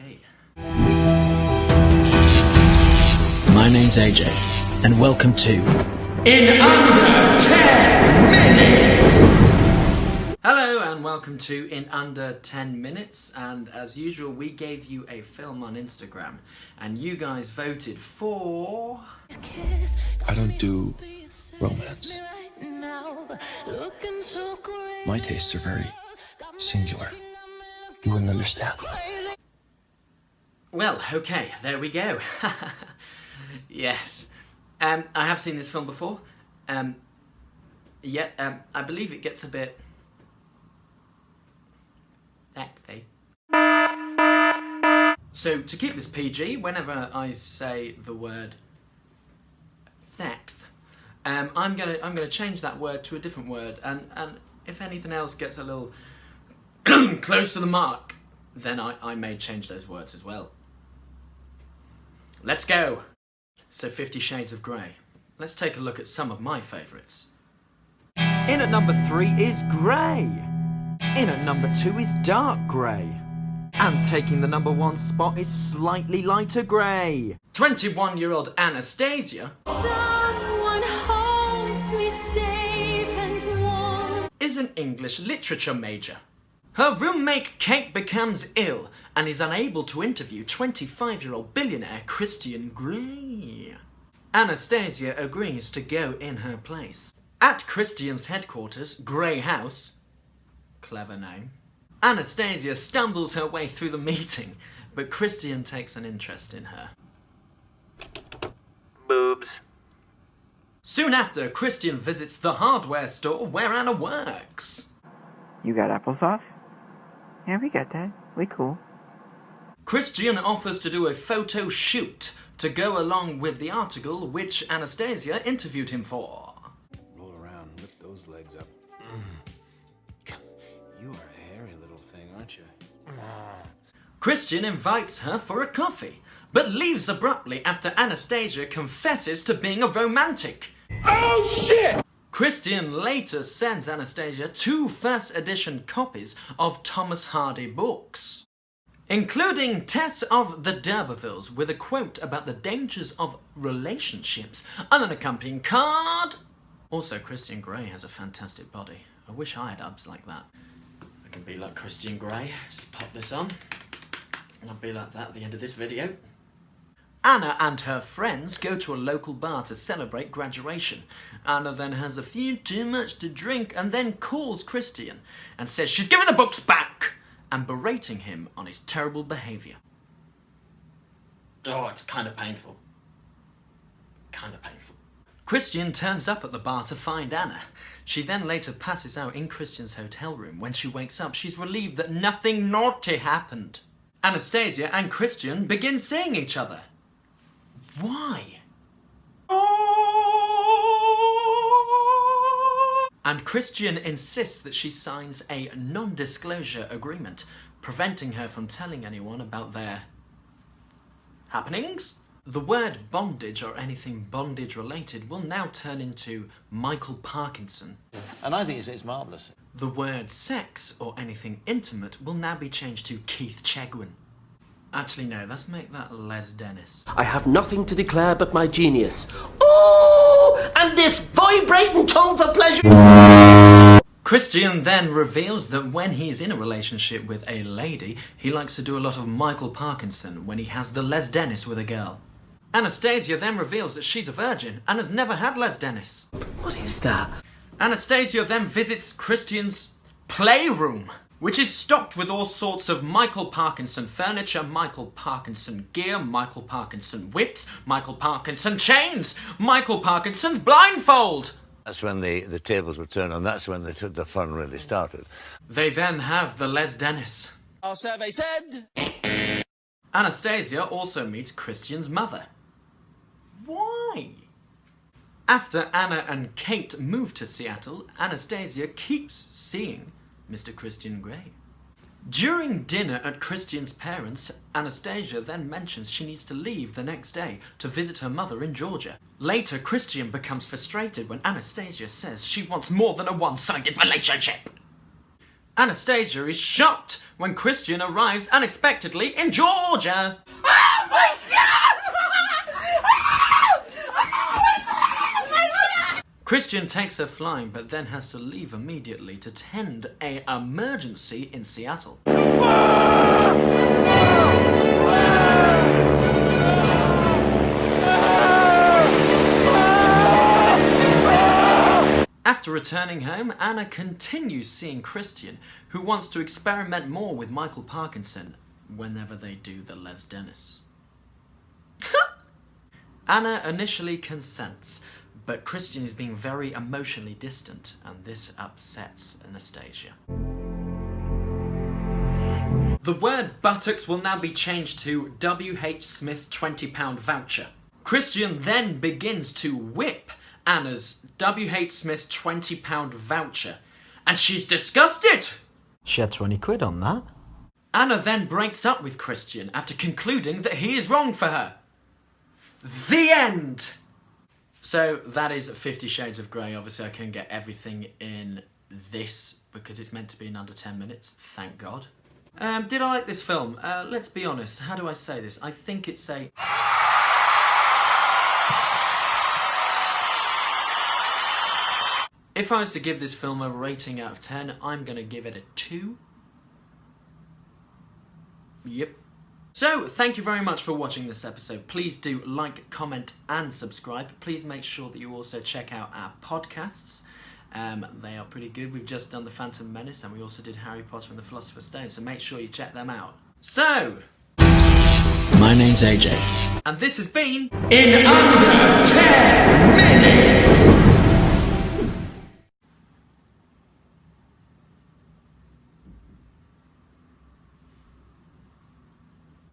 Okay. My name's AJ, and welcome to In Under 10 Minutes! Hello, and welcome to In Under 10 Minutes, and as usual, we gave you a film on Instagram, and you guys voted for... I don't do romance. My tastes are very singular. You wouldn't understand. Well, okay, there we go. Yes. I have seen this film before. I believe it gets a bit... acty. So, to keep this PG, whenever I say the word sex, I'm gonna change that word to a different word, and if anything else gets a little close to the mark, then I may change those words as well. Let's go! So 50 Shades of Grey. Let's take a look at some of my favourites. In at number 3 is grey. In at number 2 is dark grey. And taking the number 1 spot is slightly lighter grey. 21-year-old Anastasia Someone holds me safe and warm. is an English literature major. Her roommate Kate becomes ill and is unable to interview 25-year-old billionaire Christian Grey. Anastasia agrees to go in her place. At Christian's headquarters, Grey House, clever name, Anastasia stumbles her way through the meeting, but Christian takes an interest in her. Boobs. Soon after, Christian visits the hardware store where Anna works. You got applesauce? Yeah, we got that. We cool. Christian offers to do a photo shoot to go along with the article which Anastasia interviewed him for. Roll around, lift those legs up. You are a hairy little thing, aren't you? Christian invites her for a coffee, but leaves abruptly after Anastasia confesses to being a romantic. Oh, shit! Christian later sends Anastasia 2 first edition copies of Thomas Hardy books, including Tess of the D'Urbervilles with a quote about the dangers of relationships and an accompanying card. Also, Christian Grey has a fantastic body. I wish I had abs like that. I can be like Christian Grey. Just pop this on. And I'll be like that at the end of this video. Anna and her friends go to a local bar to celebrate graduation. Anna then has a few too much to drink and then calls Christian and says she's giving the books back and berating him on his terrible behaviour. Oh, it's kind of painful. Kind of painful. Christian turns up at the bar to find Anna. She then later passes out in Christian's hotel room. When she wakes up, she's relieved that nothing naughty happened. Anastasia and Christian begin seeing each other. Why? And Christian insists that she signs a non-disclosure agreement, preventing her from telling anyone about their happenings. The word bondage or anything bondage related will now turn into Michael Parkinson. And I think it's marvellous. The word sex or anything intimate will now be changed to Keith Chegwin. Actually, no, let's make that Les Dennis. I have nothing to declare but my genius. Ooh! And this vibrating tongue for pleasure. Christian then reveals that when he is in a relationship with a lady, he likes to do a lot of Michael Parkinson when he has the Les Dennis with a girl. Anastasia then reveals that she's a virgin and has never had Les Dennis. What is that? Anastasia then visits Christian's playroom, which is stocked with all sorts of Michael Parkinson furniture, Michael Parkinson gear, Michael Parkinson whips, Michael Parkinson chains, Michael Parkinson's blindfold. That's when the tables were turned on. That's when the fun really started. They then have the Les Dennis. Our survey said... Anastasia also meets Christian's mother. Why? After Anna and Kate move to Seattle, Anastasia keeps seeing Mr. Christian Grey. During dinner at Christian's parents', Anastasia then mentions she needs to leave the next day to visit her mother in Georgia. Later, Christian becomes frustrated when Anastasia says she wants more than a one-sided relationship. Anastasia is shocked when Christian arrives unexpectedly in Georgia. Christian takes her flying, but then has to leave immediately to tend an emergency in Seattle. After returning home, Anna continues seeing Christian, who wants to experiment more with Michael Parkinson whenever they do the Les Dennis. Anna initially consents, but Christian is being very emotionally distant, and this upsets Anastasia. The word buttocks will now be changed to W.H. Smith's £20 voucher. Christian then begins to whip Anna's W.H. Smith's £20 voucher, and she's disgusted! She had 20 quid on that. Anna then breaks up with Christian after concluding that he is wrong for her. The end! So that is 50 Shades of Grey. Obviously I couldn't get everything in this because it's meant to be in under 10 minutes, thank God. Did I like this film? Let's be honest, how do I say this? I think it's a... If I was to give this film a rating out of 10, I'm going to give it a 2. Yep. So, thank you very much for watching this episode. Please do like, comment and subscribe. Please make sure that you also check out our podcasts. They are pretty good. We've just done The Phantom Menace and we also did Harry Potter and the Philosopher's Stone, so make sure you check them out. So, my name's AJ. And this has been In Under 10 Minutes!